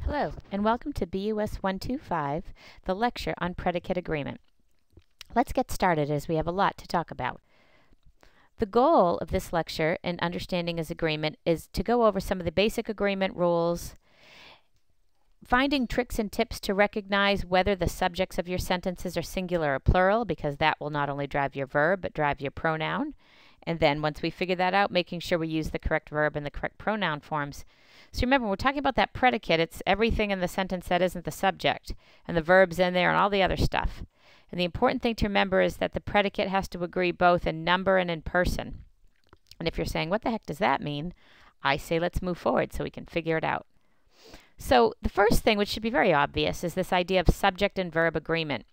Hello, and welcome to BUS 125, the lecture on predicate agreement. Let's get started as we have a lot to talk about. The goal of this lecture in understanding his agreement is to go over some of the basic agreement rules, finding tricks and tips to recognize whether the subjects of your sentences are singular or plural, because that will not only drive your verb, but drive your pronoun. And then once we figure that out, making sure we use the correct verb and the correct pronoun forms. So remember, when we're talking about that predicate, it's everything in the sentence that isn't the subject, and the verbs in there and all the other stuff. And the important thing to remember is that the predicate has to agree both in number and in person. And if you're saying, what the heck does that mean? I say let's move forward so we can figure it out. So the first thing, which should be very obvious, is this idea of subject and verb agreement.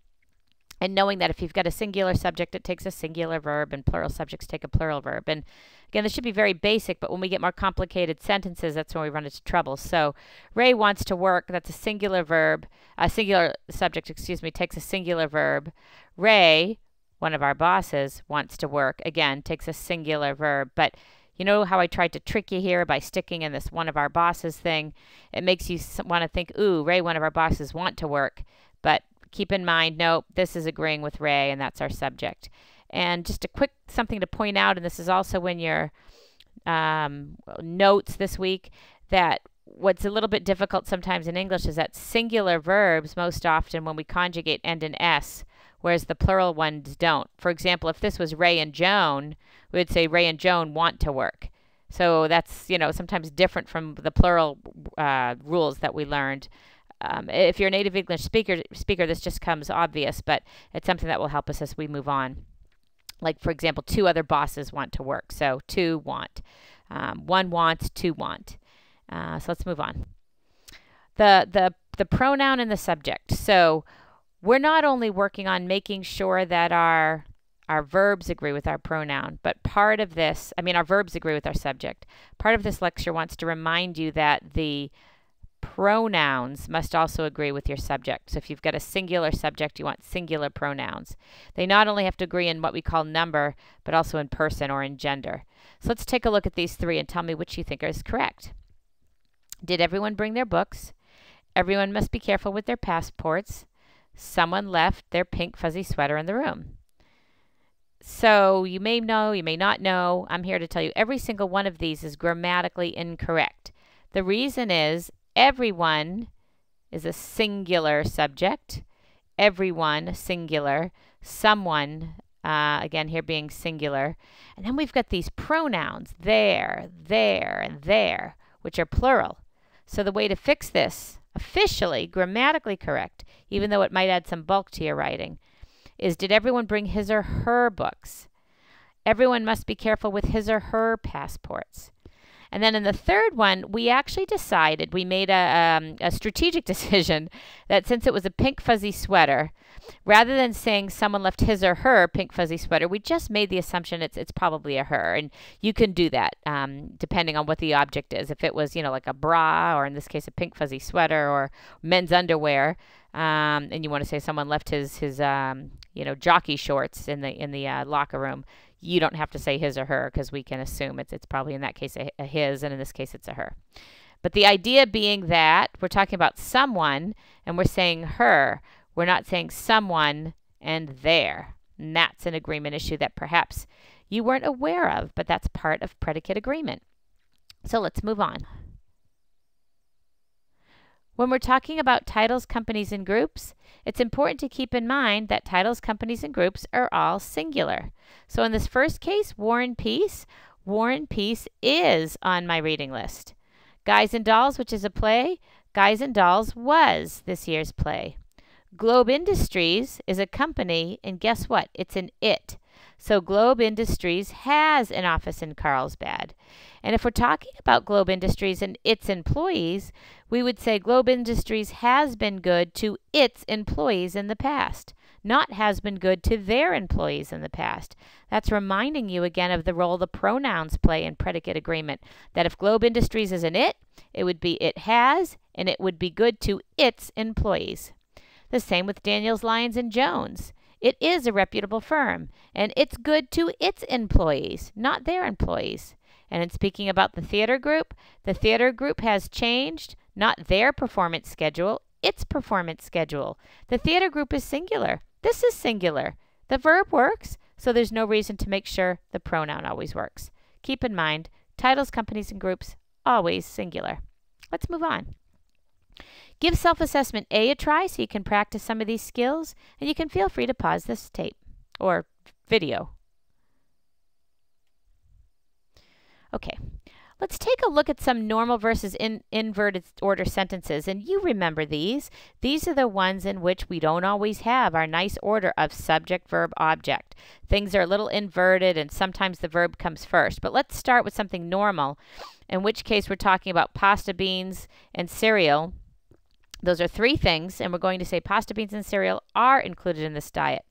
And knowing that if you've got a singular subject, it takes a singular verb, and plural subjects take a plural verb. And again, this should be very basic, but when we get more complicated sentences, that's when we run into trouble. So Ray wants to work, that's a singular verb, a singular subject, takes a singular verb. Ray, one of our bosses, wants to work, again, takes a singular verb. But you know how I tried to trick you here by sticking in this one of our bosses thing? It makes you want to think, ooh, Ray, one of our bosses, want to work. But keep in mind, nope, this is agreeing with Ray, and that's our subject. And just a quick something to point out, and this is also in your notes this week, that what's a little bit difficult sometimes in English is that singular verbs, most often when we conjugate, end in S, whereas the plural ones don't. For example, if this was Ray and Joan, we would say Ray and Joan want to work. So that's, sometimes different from the plural rules that we learned. If you're a native English speaker, this just comes obvious, but it's something that will help us as we move on. Like, for example, two other bosses want to work. So two want. One wants, two want. So let's move on. The pronoun and the subject. So we're not only working on making sure that our verbs agree with our pronoun, but part of this, our verbs agree with our subject. Part of this lecture wants to remind you that the pronouns must also agree with your subject. So if you've got a singular subject, you want singular pronouns. They not only have to agree in what we call number, but also in person or in gender. So let's take a look at these three and tell me which you think is correct. Did everyone bring their books? Everyone must be careful with their passports. Someone left their pink fuzzy sweater in the room. So you may know, you may not know. I'm here to tell you every single one of these is grammatically incorrect. The reason is everyone is a singular subject. Everyone, singular. Someone, again here being singular. And then we've got these pronouns, there, and there, which are plural. So the way to fix this, officially, grammatically correct, even though it might add some bulk to your writing, is did everyone bring his or her books? Everyone must be careful with his or her passports. And then in the third one, we actually decided, we made a strategic decision that since it was a pink fuzzy sweater, rather than saying someone left his or her pink fuzzy sweater, we just made the assumption it's probably a her. And you can do that depending on what the object is. If it was, like a bra, or in this case, a pink fuzzy sweater, or men's underwear, and you want to say someone left his jockey shorts in the locker room, you don't have to say his or her because we can assume it's probably in that case a his, and in this case it's a her. But the idea being that we're talking about someone and we're saying her. We're not saying someone and their. And that's an agreement issue that perhaps you weren't aware of, but that's part of predicate agreement. So let's move on. When we're talking about titles, companies, and groups, it's important to keep in mind that titles, companies, and groups are all singular. So in this first case, War and Peace is on my reading list. Guys and Dolls, which is a play, Guys and Dolls was this year's play. Globe Industries is a company, and guess what? It's an it. So Globe Industries has an office in Carlsbad. And if we're talking about Globe Industries and its employees, we would say Globe Industries has been good to its employees in the past, not has been good to their employees in the past. That's reminding you again of the role the pronouns play in predicate agreement, that if Globe Industries is an it would be it has, and it would be good to its employees. The same with Daniels, Lyons, and Jones. It is a reputable firm, and it's good to its employees, not their employees. And in speaking about the theater group has changed, not their performance schedule, its performance schedule. The theater group is singular. This is singular. The verb works, so there's no reason to make sure the pronoun always works. Keep in mind, titles, companies, and groups, always singular. Let's move on. Give self-assessment A a try so you can practice some of these skills, and you can feel free to pause this tape or video. Okay, let's take a look at some normal versus inverted order sentences, and you remember these. These are the ones in which we don't always have our nice order of subject, verb, object. Things are a little inverted, and sometimes the verb comes first. But let's start with something normal, in which case we're talking about pasta, beans, and cereal. Those are three things, and we're going to say pasta, beans, and cereal are included in this diet.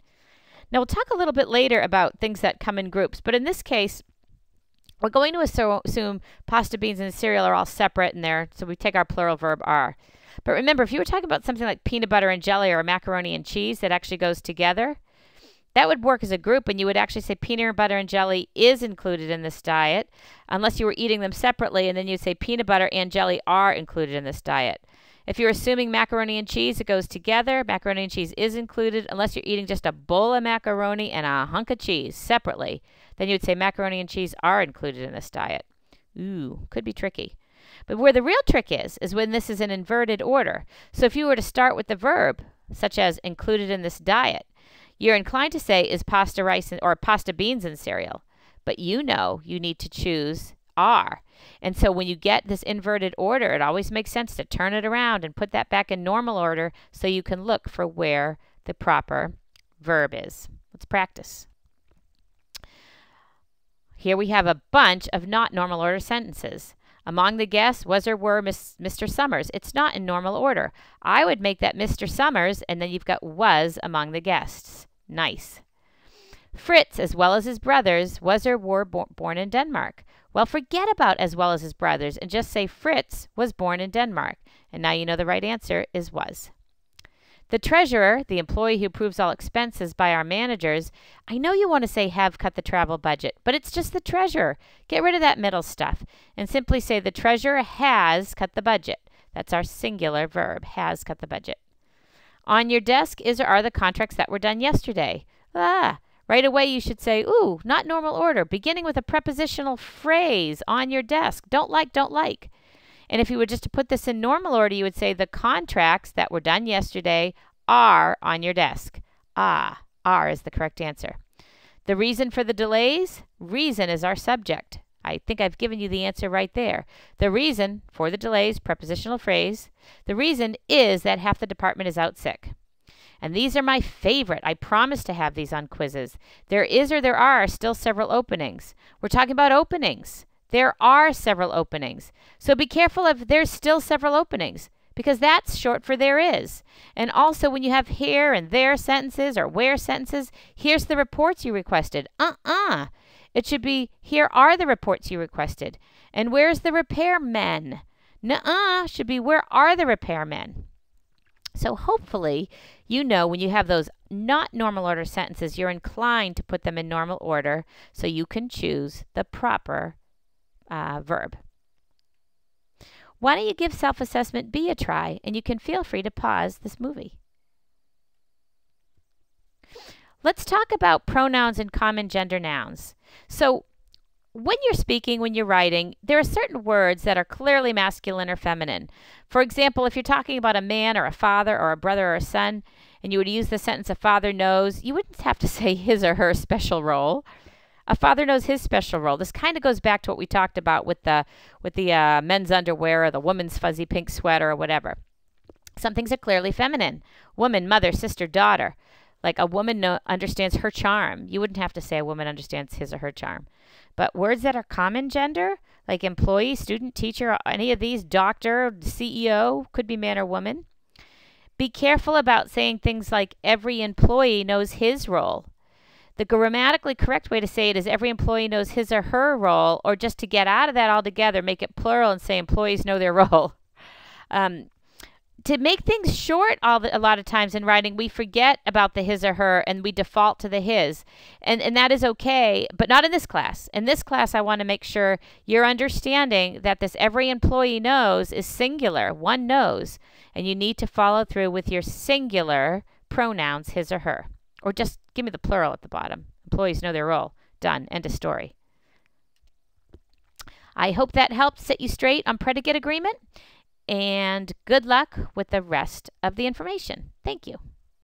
Now, we'll talk a little bit later about things that come in groups, but in this case, we're going to assume pasta, beans, and cereal are all separate in there, so we take our plural verb are. But remember, if you were talking about something like peanut butter and jelly or macaroni and cheese that actually goes together, that would work as a group, and you would actually say peanut butter and jelly is included in this diet, unless you were eating them separately, and then you'd say peanut butter and jelly are included in this diet. If you're assuming macaroni and cheese, it goes together. Macaroni and cheese is included unless you're eating just a bowl of macaroni and a hunk of cheese separately. Then you would say macaroni and cheese are included in this diet. Ooh, could be tricky. But where the real trick is when this is an inverted order. So if you were to start with the verb, such as included in this diet, you're inclined to say is pasta, rice, or pasta, beans, and cereal. But you know you need to choose are. And so when you get this inverted order, it always makes sense to turn it around and put that back in normal order so you can look for where the proper verb is. Let's practice. Here we have a bunch of not normal order sentences. Among the guests was or were Mr. Summers. It's not in normal order. I would make that Mr. Summers, and then you've got was among the guests. Nice. Fritz, as well as his brothers, was or were born in Denmark. Well, forget about as well as his brothers and just say Fritz was born in Denmark. And now you know the right answer is was. The treasurer, the employee who approves all expenses by our managers, I know you want to say have cut the travel budget, but it's just the treasurer. Get rid of that middle stuff and simply say the treasurer has cut the budget. That's our singular verb, has cut the budget. On your desk is or are the contracts that were done yesterday. Right away you should say, ooh, not normal order, beginning with a prepositional phrase, on your desk. Don't like, don't like. And if you were just to put this in normal order, you would say the contracts that were done yesterday are on your desk. Ah, are is the correct answer. The reason for the delays? Reason is our subject. I think I've given you the answer right there. The reason for the delays, prepositional phrase, the reason is that half the department is out sick. And these are my favorite. I promise to have these on quizzes. There is or there are still several openings. We're talking about openings. There are several openings. So be careful if there's still several openings, because that's short for there is. And also when you have here and there sentences or where sentences, here's the reports you requested. It should be here are the reports you requested. And where's the repairmen? Should be where are the repairmen? So hopefully, you know when you have those not normal order sentences, you're inclined to put them in normal order so you can choose the proper verb. Why don't you give self-assessment B a try, and you can feel free to pause this movie. Let's talk about pronouns and common gender nouns. So when you're speaking, when you're writing, there are certain words that are clearly masculine or feminine. For example, if you're talking about a man or a father or a brother or a son, and you would use the sentence, a father knows, you wouldn't have to say his or her special role. A father knows his special role. This kind of goes back to what we talked about with the men's underwear or the woman's fuzzy pink sweater or whatever. Some things are clearly feminine. Woman, mother, sister, daughter. Like a woman understands her charm. You wouldn't have to say a woman understands his or her charm. But words that are common gender, like employee, student, teacher, any of these, doctor, CEO, could be man or woman. Be careful about saying things like every employee knows his role. The grammatically correct way to say it is every employee knows his or her role, or just to get out of that altogether, make it plural and say employees know their role. to make things short a lot of times in writing, we forget about the his or her and we default to the his. And that is okay, but not in this class. In this class, I want to make sure you're understanding that this every employee knows is singular, one knows, and you need to follow through with your singular pronouns, his or her. Or just give me the plural at the bottom. Employees know their role. Done. End of story. I hope that helped set you straight on predicate agreement. And good luck with the rest of the information. Thank you.